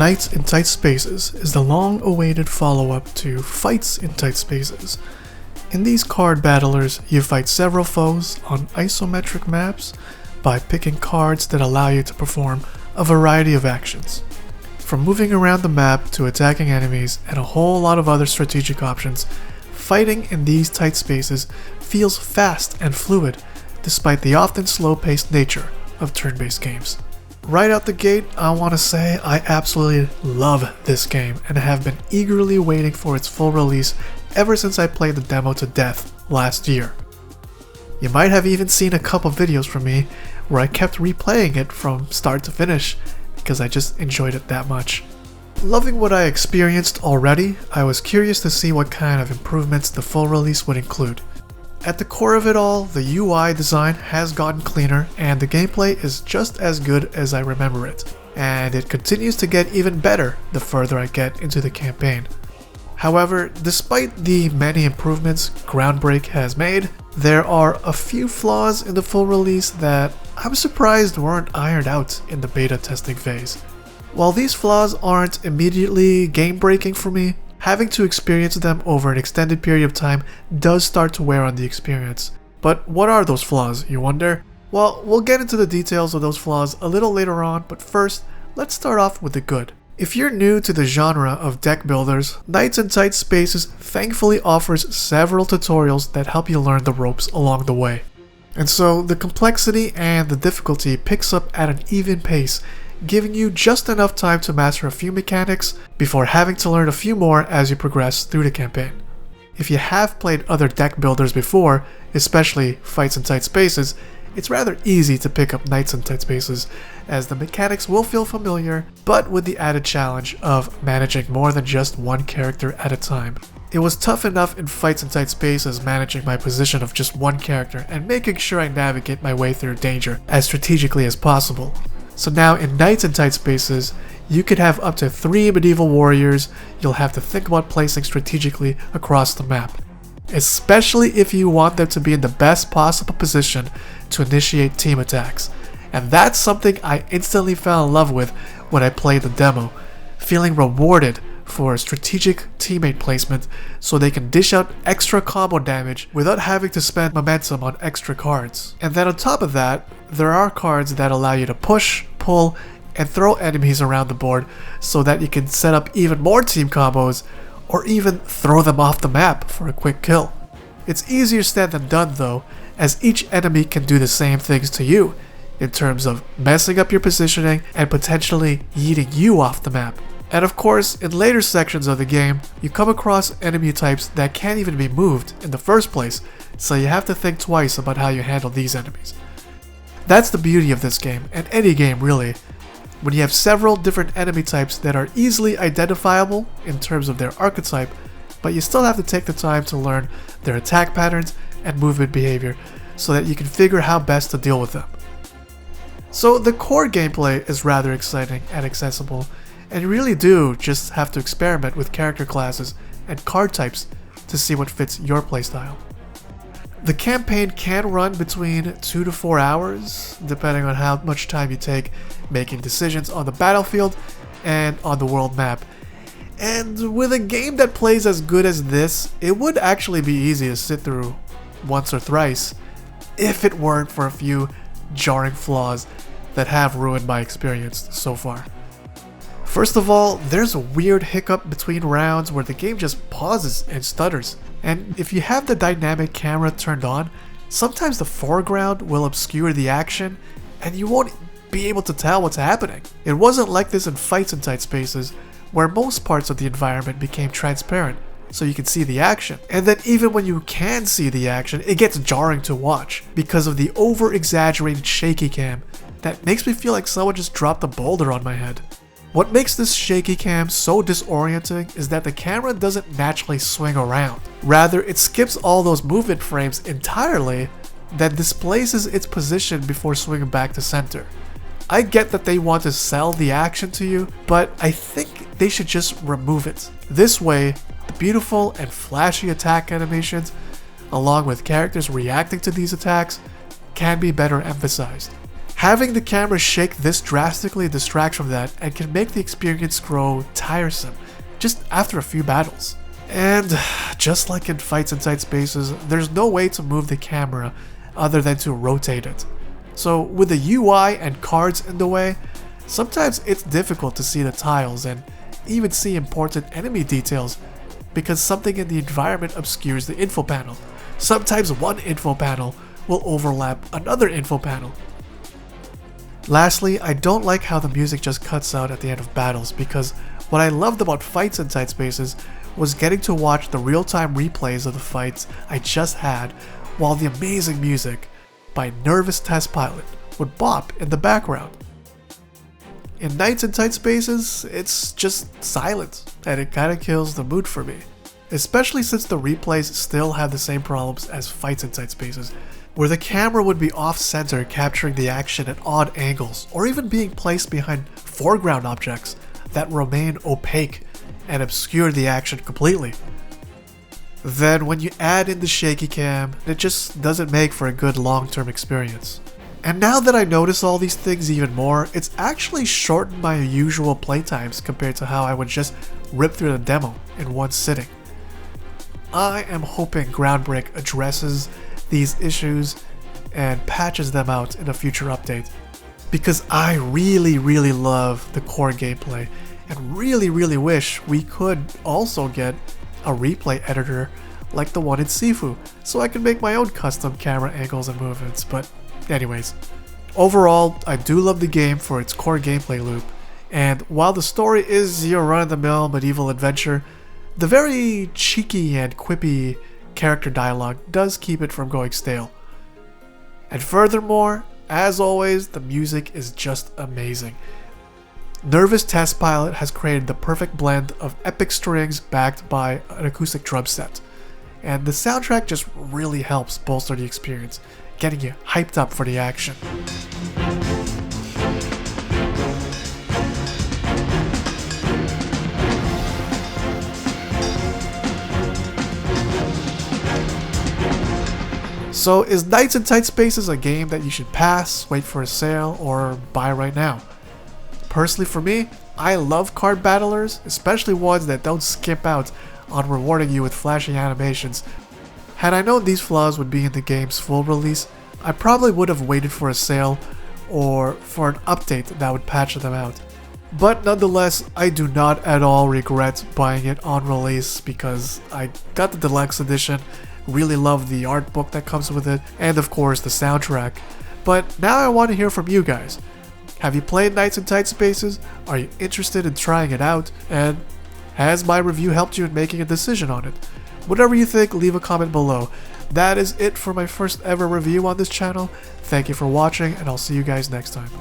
Knights in Tight Spaces is the long-awaited follow-up to Fights in Tight Spaces. In these card battlers, you fight several foes on isometric maps by picking cards that allow you to perform a variety of actions. From moving around the map to attacking enemies and a whole lot of other strategic options, fighting in these tight spaces feels fast and fluid, despite the often slow-paced nature of turn-based games. Right out the gate, I want to say I absolutely love this game and have been eagerly waiting for its full release ever since I played the demo to death last year. You might have even seen a couple videos from me where I kept replaying it from start to finish because I just enjoyed it that much. Loving what I experienced already, I was curious to see what kind of improvements the full release would include. At the core of it all, the UI design has gotten cleaner and the gameplay is just as good as I remember it, and it continues to get even better the further I get into the campaign. However, despite the many improvements Groundbreak has made, there are a few flaws in the full release that I'm surprised weren't ironed out in the beta testing phase. While these flaws aren't immediately game-breaking for me, having to experience them over an extended period of time does start to wear on the experience. But what are those flaws, you wonder? Well, we'll get into the details of those flaws a little later on, but first, let's start off with the good. If you're new to the genre of deck builders, Knights in Tight Spaces thankfully offers several tutorials that help you learn the ropes along the way. And so the complexity and the difficulty picks up at an even pace, giving you just enough time to master a few mechanics before having to learn a few more as you progress through the campaign. If you have played other deck builders before, especially Fights in Tight Spaces, it's rather easy to pick up Knights in Tight Spaces, as the mechanics will feel familiar, but with the added challenge of managing more than just one character at a time. It was tough enough in Fights in Tight Spaces managing my position of just one character and making sure I navigate my way through danger as strategically as possible. So now in Knights in Tight Spaces, you could have up to 3 medieval warriors you'll have to think about placing strategically across the map, especially if you want them to be in the best possible position to initiate team attacks. And that's something I instantly fell in love with when I played the demo, feeling rewarded for strategic teammate placement so they can dish out extra combo damage without having to spend momentum on extra cards. And then on top of that, there are cards that allow you to push, pull, and throw enemies around the board so that you can set up even more team combos or even throw them off the map for a quick kill. It's easier said than done though, as each enemy can do the same things to you in terms of messing up your positioning and potentially yeeting you off the map. And of course, in later sections of the game, you come across enemy types that can't even be moved in the first place, so you have to think twice about how you handle these enemies. That's the beauty of this game, and any game really, when you have several different enemy types that are easily identifiable in terms of their archetype, but you still have to take the time to learn their attack patterns and movement behavior so that you can figure how best to deal with them. So the core gameplay is rather exciting and accessible, and you really do just have to experiment with character classes and card types to see what fits your playstyle. The campaign can run between 2 to 4 hours, depending on how much time you take making decisions on the battlefield and on the world map. And with a game that plays as good as this, it would actually be easy to sit through once or thrice, if it weren't for a few jarring flaws that have ruined my experience so far. First of all, there's a weird hiccup between rounds where the game just pauses and stutters. And if you have the dynamic camera turned on, sometimes the foreground will obscure the action and you won't be able to tell what's happening. It wasn't like this in Fights in Tight Spaces, where most parts of the environment became transparent so you can see the action. And then even when you can see the action, it gets jarring to watch because of the over-exaggerated shaky cam that makes me feel like someone just dropped a boulder on my head. What makes this shaky cam so disorienting is that the camera doesn't naturally swing around. Rather, it skips all those movement frames entirely, then displaces its position before swinging back to center. I get that they want to sell the action to you, but I think they should just remove it. This way, the beautiful and flashy attack animations, along with characters reacting to these attacks, can be better emphasized. Having the camera shake this drastically distracts from that and can make the experience grow tiresome just after a few battles. And just like in fights in tight spaces, there's no way to move the camera other than to rotate it. So with the UI and cards in the way, sometimes it's difficult to see the tiles and even see important enemy details because something in the environment obscures the info panel. Sometimes one info panel will overlap another info panel. Lastly, I don't like how the music just cuts out at the end of battles, because what I loved about fights in tight spaces was getting to watch the real-time replays of the fights I just had while the amazing music by Nervous Test Pilot would bop in the background. In nights in tight spaces, it's just silent, and it kinda kills the mood for me. Especially since the replays still have the same problems as fights in tight spaces, where the camera would be off-center capturing the action at odd angles, or even being placed behind foreground objects that remain opaque and obscure the action completely. Then when you add in the shaky cam, it just doesn't make for a good long-term experience. And now that I notice all these things even more, it's actually shortened my usual playtimes compared to how I would just rip through the demo in one sitting. I am hoping Groundbreak addresses these issues and patches them out in a future update, because I really love the core gameplay and really wish we could also get a replay editor like the one in Sifu, so I can make my own custom camera angles and movements. But anyways, overall, I do love the game for its core gameplay loop, and while the story is your run-of-the-mill medieval adventure, the very cheeky and quippy character dialogue does keep it from going stale. And furthermore, as always, the music is just amazing. Nervous Test Pilot has created the perfect blend of epic strings backed by an acoustic drum set, and the soundtrack just really helps bolster the experience, getting you hyped up for the action. So is Nights in Tight Spaces a game that you should pass, wait for a sale, or buy right now? Personally for me, I love card battlers, especially ones that don't skip out on rewarding you with flashy animations. Had I known these flaws would be in the game's full release, I probably would have waited for a sale or for an update that would patch them out. But nonetheless, I do not at all regret buying it on release because I got the deluxe edition, really love the art book that comes with it, and of course the soundtrack. But now I want to hear from you guys. Have you played Nights in Tight Spaces? Are you interested in trying it out? And has my review helped you in making a decision on it? Whatever you think, leave a comment below. That is it for my first ever review on this channel. Thank you for watching, and I'll see you guys next time.